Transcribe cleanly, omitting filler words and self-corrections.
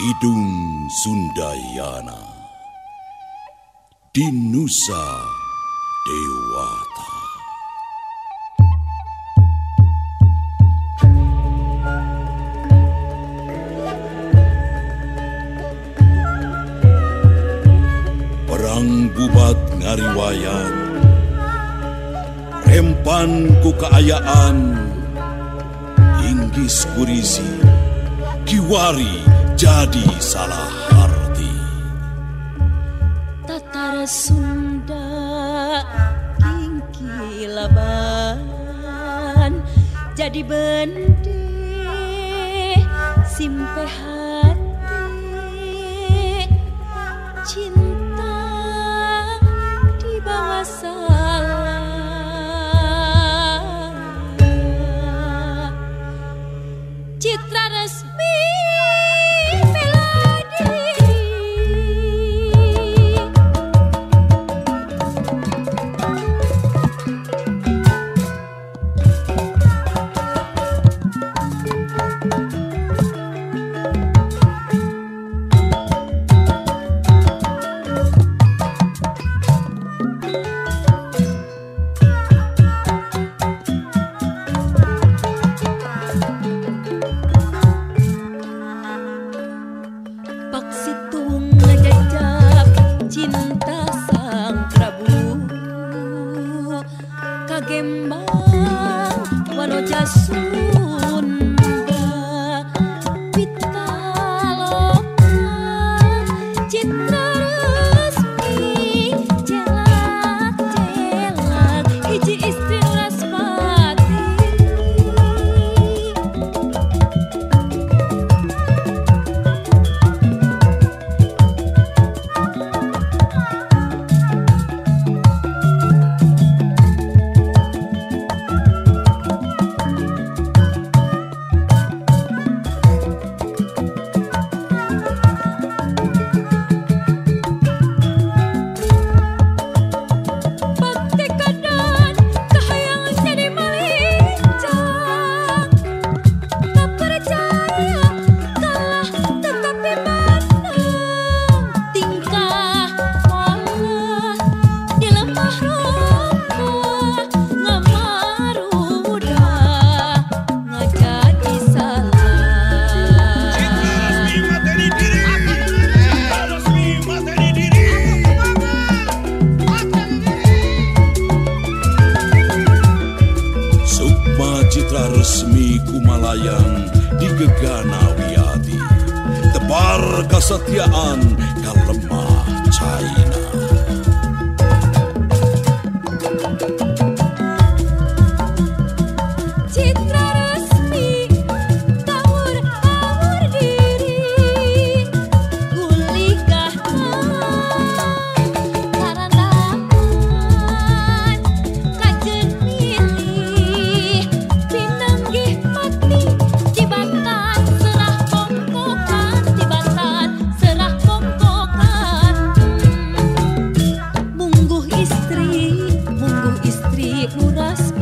Kidung Sundayana di Nusa Dewata. Perang bubat ngariwayan, rempan ku keayaan, inggis kurisi, kiwari jadi salah arti. Tatara Sunda kingki laban jadi bende simpe hati cinta di bawah salah citra resmi. Cinta sang Prabu kagembang wanoja Sunda pitaloka citra resmi celak-celak hiji istri Nuraspati. Citra resmi Kumalayan di Gegana Wiyati, tebar kesetiaan kalemah China. Citra resmi tawur-tawur diri gulihkah karandaman kajen milih pinanggih mati tibatan serah pongkokan tibatan serah pongkokan mungguh istri Nuraspati.